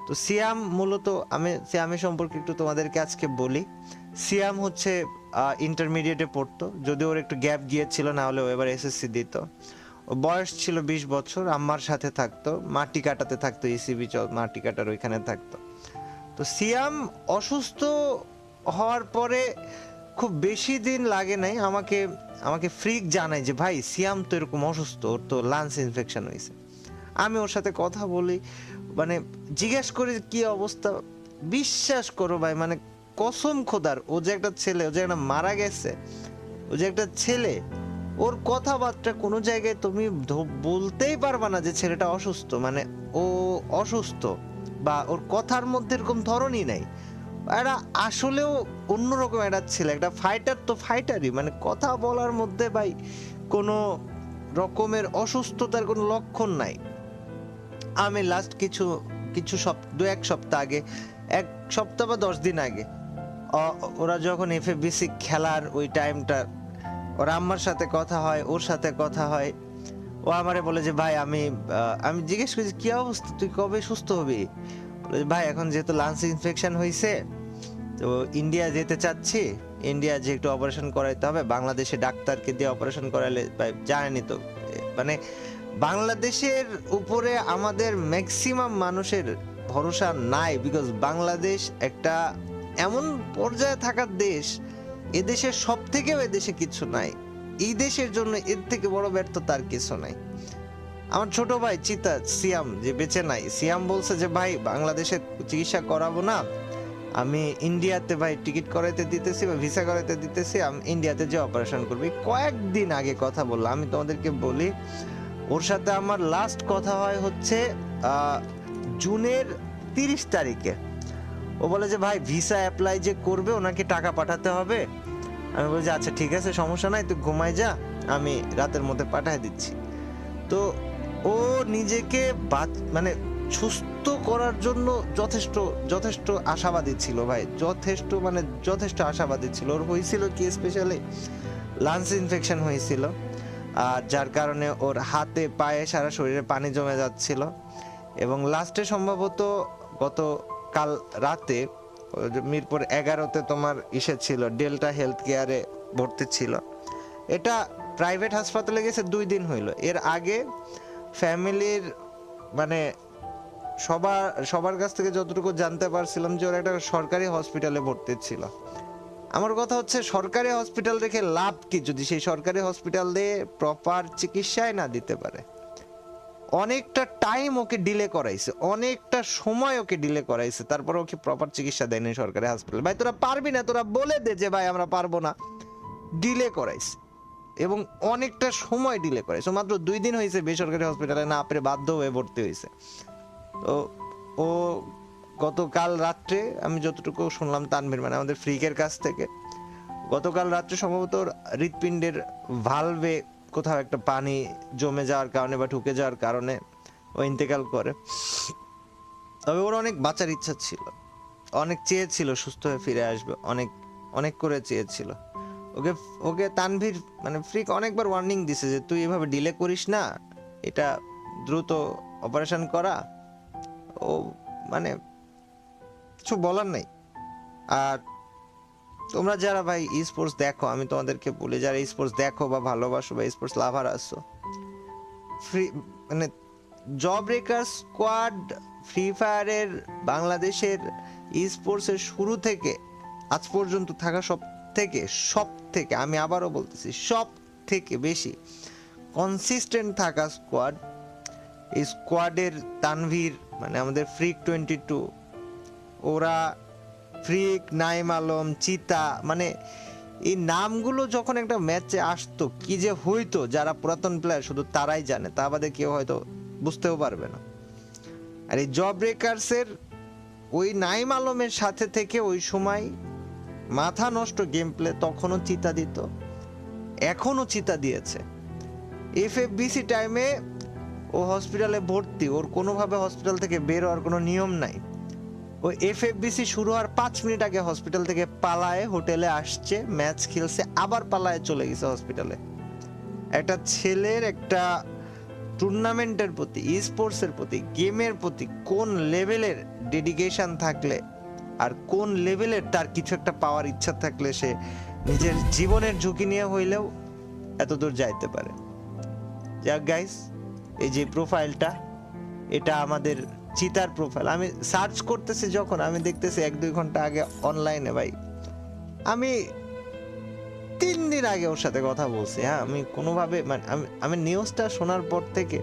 তো সিয়াম মূলত আমি সিয়ামের সম্পর্কে একটু তোমাদেরকে আজকে বলি। সিয়াম হচ্ছে ইন্টারমিডিয়েটে পড়তো, যদিও ওর একটু গ্যাপ গিয়েছিল, না হলে ও এবার এসএসসি দিত। ও বয়স ছিল 20 বছর, আম্মার সাথে থাকতো, মাটি কাটাতে থাকতো, ইসিবি মাটি কাটার ওইখানে থাকতো। তো সিয়াম অসুস্থ হওয়ার পরে খুব বেশি দিন লাগে নাই, আমাকে আমাকে ফ্রিক জানায় যে ভাই সিয়াম তো এরকম অসুস্থ, ওর তো লাংস ইনফেকশন হয়েছে। আমি ওর সাথে কথা বলি, মানে জিজ্ঞেস করি কি অবস্থা। বিশ্বাস করো ভাই, মানে কসম খোদার, ও যে একটা ছেলে, ও যে একটা মারা গেছে, ও যে একটা ছেলে, ওর কথাবার্তা কোনো জায়গায় তুমি বলতেই পারবা না যে ছেলেটা অসুস্থ, মানে ও অসুস্থ, বা ওর কথার মধ্যে এরকম ধরনই নাই। এরা আসলেও অন্যরকম একটা ছেলে, একটা ফাইটার তো ফাইটারই, মানে কথা বলার মধ্যে ভাই কোনো রকমের অসুস্থতার কোনো লক্ষণ নাই। আমি লাস্ট কিছু কিছু দু এক সপ্তাহ আগে, 1 সপ্তাহ বা 10 দিন আগে, ওরা যখন এফএফবিসি খেলার ওই টাইমটা, ওর আম্মার সাথে কথা হয়, ওর সাথে কথা হয়। ও আমারে বলে যে ভাই আমি জিজ্ঞেস করি কি অবস্থা, তুই কবে সুস্থ হবি? বলে ভাই এখন যেহেতু লাংস ইনফেকশন হয়েছে, তো ইন্ডিয়া যেতে চাচ্ছি, ইন্ডিয়া যে একটু অপারেশন করাইতে হবে, বাংলাদেশে ডাক্তারকে দিয়ে অপারেশন করাইলে ভাই জানেনি তো, মানে বাংলাদেশের উপরে আমাদের ম্যাক্সিমাম মানুষের ভরসা নাই, বিকজ বাংলাদেশ একটা এমন পর্যায়ে থাকার দেশ, এদেশের সব থেকেও এদেশে কিছু নাই। এই দেশের জন্য এর থেকে বড় ব্যর্থতা আর কিছু নাই। আমার ছোট ভাই চিতা সিয়াম যে বেঁচে নাই, সিয়াম বলছে যে ভাই বাংলাদেশে চিকিৎসা করাবো না, আমি ইন্ডিয়াতে ভাই টিকিট করাইতে দিতেছি বা ভিসা করাইতে দিতেছি, আমি ইন্ডিয়াতে যে অপারেশন করবি। কয়েকদিন আগে কথা বললাম, আমি তোমাদেরকে বলি, ওর সাথে আমার লাস্ট কথা হয় হচ্ছে জুনের 30 তারিখে। ও বলে যে ভাই ভিসা অ্যাপ্লাই যে করবে, ওনাকে টাকা পাঠাতে হবে। আমি বলি যে আচ্ছা ঠিক আছে, সমস্যা নাই, তুই ঘুমাই যা, আমি রাতের মধ্যে পাঠিয়ে দিচ্ছি। তো ও নিজেকে মানে সুস্থ করার জন্য যথেষ্ট যথেষ্ট আশাবাদী ছিল ভাই, যথেষ্ট মানে যথেষ্ট আশাবাদী ছিল। ওর হয়েছিল কি, স্পেশালি লাংস ইনফেকশন হয়েছিল, আর যার কারণে ওর হাতে পায়ে সারা শরীরে পানি জমে যাচ্ছিল। এবং লাস্টে সম্ভবত গত কাল রাতে মিরপুর 11-তে তোমার ছিল, ডেল্টা হেলথ কেয়ারে ভর্তি ছিল। এটা প্রাইভেট হাসপাতালে গেছে 2 দিন হইল। এর আগে ফ্যামিলির মানে সবার কাছ থেকে যতটুকু জানতে পারছিলাম যে ওরা একটা সরকারি হসপিটালে ভর্তি ছিল। আমার কথা হচ্ছে সরকারি হসপিটাল রেখে লাভ কি যদি সেই সরকারি হসপিটাল দিয়ে প্রপার চিকিৎসায় না দিতে পারে। অনেকটা টাইম ওকে ডিলে করাইছে, অনেকটা সময় ওকে ডিলে করাইছে, তারপর ওকে প্রপার চিকিৎসা দেয়নি সরকারি হসপিটাল। ভাই তোরা পারবি না, তোরা বলে দে যে ভাই আমরা পারবো না। ডিলে করাইছে এবং অনেকটা সময় ডিলে করাইছে। মাত্র 2 দিন হয়েছে বেসরকারি হসপিটালে না পেরে বাধ্য হয়ে ভর্তি হয়েছে। তো ও গতকাল রাত্রে, আমি যতটুকু শুনলাম তানভীর মানে আমাদের ফ্রিকের কাছ থেকে, গতকাল রাত্রে সম্ভবত হৃৎপিণ্ডের ভালভে কোথাও একটা পানি জমে যাওয়ার কারণে বা ঢুকে যাওয়ার কারণে ও ইন্তেকাল করে। তবে ওর অনেক বাঁচার ইচ্ছা ছিল, অনেক চেয়েছিল সুস্থ হয়ে ফিরে আসবে, অনেক অনেক করে চেয়েছিল। ওকে ওকে তানভীর মানে ফ্রিক অনেকবার ওয়ার্নিং দিছে যে তুই এভাবে ডিলে করিস না, এটা দ্রুত অপারেশন করা। ও মানে কিছু বলার নাই। আর তোমরা যারা ভাই স্পোর্টস দেখো, আমি তোমাদেরকে বলি, যারা স্পোর্টস দেখো বা ভালোবাসো বা স্পোর্টস লাভার আছো, ফ্রি মানে জব ব্রেকার স্কোয়াড ফ্রি ফায়ারের বাংলাদেশের স্পোর্টসের শুরু থেকে আজ পর্যন্ত থাকা সব থেকে আমি আবারও বলতেছি, সব থেকে বেশি কনসিস্টেন্ট থাকা স্কোয়াড, এই স্কোয়াডের তানভীর মানে আমাদের ফ্রিক 22, ওরা ফ্রিক, নাইম আলম, চিতা, মানে এই নামগুলো যখন একটা ম্যাচে আসতো কি যে হইতো, যারা পুরাতন প্লেয়ার শুধু তারাই জানে, তা বাদে কেউ হয়তো বুঝতেও পারবে না। আর এই জব ব্রেকার্সের ওই নাইম আলমের সাথে থেকে ওই সময় মাথা নষ্ট গেম প্লে তখনও চিতা দিত, এখনো চিতা দিয়েছে। এফএফবিসি টাইমে ও হসপিটালে ভর্তি, ওর কোনোভাবে হসপিটাল থেকে বের হওয়ার কোনো নিয়ম নাই। ও এফএফবিসি শুরু হওয়ার 5 মিনিট আগে হসপিটাল থেকে পালায়ে হোটেলে আসছে, ম্যাচ খেলছে, আবার পালায়ে চলে গেছে হসপিটালে। একটা ছেলের একটা টুর্নামেন্টের প্রতি, স্পোর্টসের প্রতি, গেমের প্রতি কোন লেভেলের ডেডিকেশন থাকলে আর কোন লেভেলের তার কিছু একটা পাওয়ার ইচ্ছা থাকলে সে নিজের জীবনের ঝুঁকি নিয়ে হইলেও এতদূর যাইতে পারে। যাক গাইস, এই যে প্রোফাইলটা, এটা আমাদের চিতার প্রোফাইল। আমি সার্চ করতেছি যখন, আমি দেখতেছি 1-2 ঘন্টা আগে অনলাইনে ভাই। আমি 3 দিন আগে ওর সাথে কথা বলছি। হ্যাঁ, আমি কোনোভাবে মানে আমি নিউজটা শোনার পর থেকে